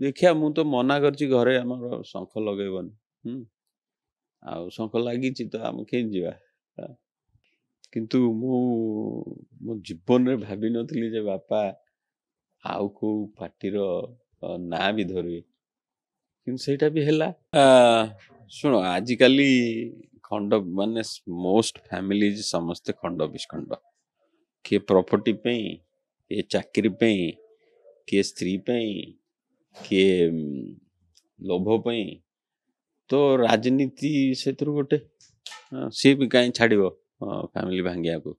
देखिया मु तो मना करछि घरे हमर शंख लगेबन आ शंख लागिछि तो हम केन जिवा किंतु मो जीवन रे भाबी नथिली जे बापा आउ को पार्टीर ना भी धरवे किंतु सेटा भी हैला सुनो आजिकाली खंड माने मोस्ट फैमिलीज समस्ते खंड विस्खंड किए प्रॉपर्टी पे किए चाकरी पे किए स्त्री पे किए लोभ पे तो राजनीति से गोटे सी भी कहीं छाड़ो फैमिली भांगिया को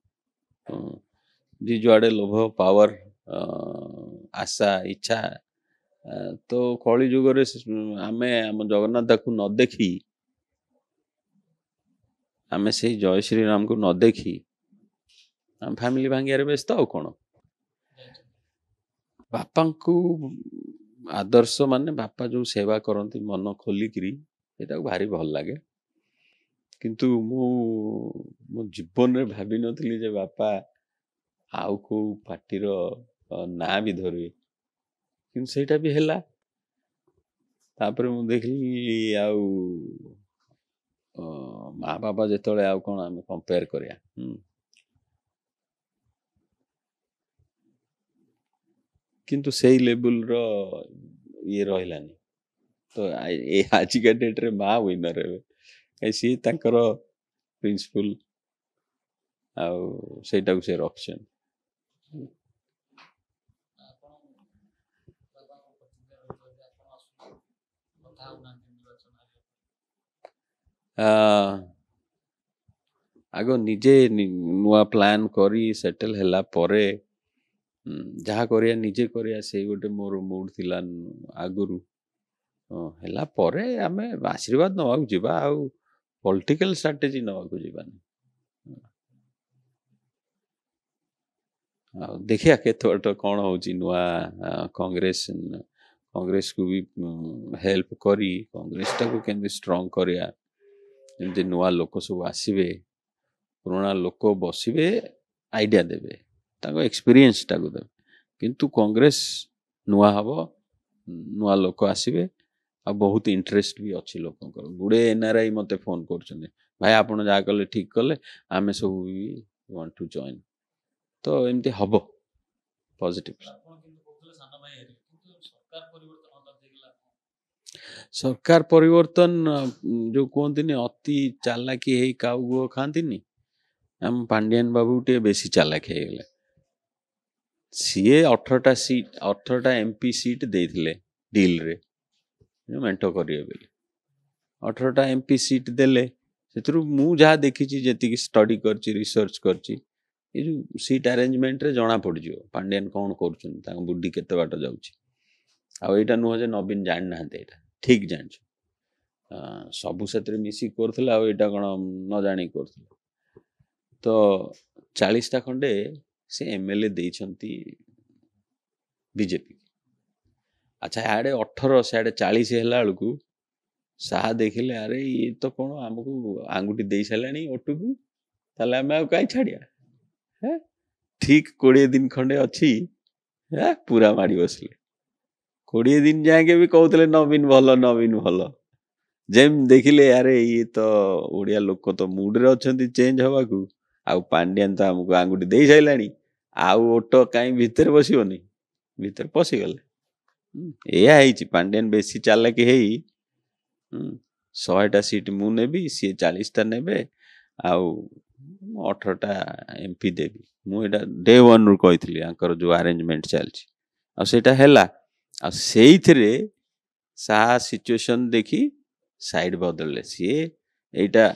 जी जुआड़े लोभ पावर आशा इच्छा तो कली जुग आमे आम जगन्नाथ को न देखी आमे से जय श्री राम को न देखी आम फैमिली भांगियारे व्यस्त आउ कौन बापा को आदर्श माने बापा जो सेवा करती मन खोलिकी ये भारी भल लगे किंतु मो जीवन रे भाबी नथिली जे बापा आउ को पार्टीर ना भी धरवे किंतु सेटा भी हैला तापर मु देखली आउ माँ बापा जेतले आउ कोन आमे कंपेयर करिया किंतु सेई लेवल रो ये रहिलानी तो ए आज का डेट रे माँ विनर हे ऐसी तांकर प्रिंसिपल आउ सेटा को से रखछन आगो निजे नुआ प्लान करी सेटल हैला परे जहा करिया निजे करिया से गोटे मोर मूड थिला आगुरु हैला परे आमे आशीर्वाद नवा जिबा आउ पॉलिटिकल स्ट्रेटजी नवा को जिबानी देखिया केत कौन होची नुआ कांग्रेस कांग्रेस को भी हेल्प करी कांग्रेस टा को केंद्र स्ट्रांग करिया एमती नुआ लोक सब आसीबे पुराना लोक बसिबे आइडिया देबे ताको एक्सपीरियंस टा को देबे किंतु कांग्रेस नुआ हबो नुआ लोक आसीबे आ बहुत इंटरेस्ट भी अच्छी लोकंकर गुड़े एनआरआई मते फोन करछन भाई आपण जा कले ठीक कले आमे सब भी वांट टू जॉइन तो एमती हबो पॉजिटिव सरकार परिवर्तन जो कहती अति चालाकी है काउ गो खाती आम पांडियान बाबू टे बेसी चालाक है गले सीए 18टा सीट 18टा एमपी सीट देथिले डील रे मेंटो करिए बेले 18टा एमपी सीट देले सेतरु मु जहा देखि छि जेति स्टडी करछि रिसर्च करछि ये जो सीट अरेंजमेंट रे जणा पड़ जियो पांडियान कौन करछन तांग बुद्धि केते बाट जाउछि आ एटा नुह जे नवीन जान नाहते एटा ठीक जान सबु सेतरे मिसी करथला आ एटा कोन न जानि करथला तो 40टा खंडे से एमएलए देइछंती बीजेपी अच्छा आड़े 18 साढ़े 40 हैला बेलू साहा देखिले अरे ये तो कौन आमको आंगुठी दे सारे ओटू को ताले आम कहीं छाड़िया है ठीक 20 दिन खंडे अच्छी है पूरा माड़ी बसले 20 दिन जाके भी कहते नवीन भल जेम देखिले अरे ये तो ओडिया लोक तो मूड रे अच्छे चेंज हवा को आउ पांडियान तो आमको आंगुठी दे सारे आउ ओटो कहीं भीतर बसोनी भीतर पशिगले या पांडियान बेसी चालाकी है 100टा सीट मु नेबी सी 40टा नेबे आउ 18टा एमपी देबी मु एटा डे 1 रु कहितली आंकर जो अरेंजमेंट चलछि आ सेटा हैला आ सेइथरे सा सिचुएशन देखी साइड बदलले सी एटा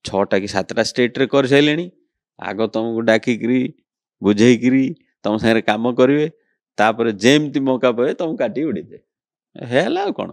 6टा कि 7टा स्टेट रे कर सैलेनी आगो तुमको डाकिकरी बुझेइकरी तुम सारे काम करिवे तापर जेमती मौका पाए तुम काटी उड़ी दे हैला कोन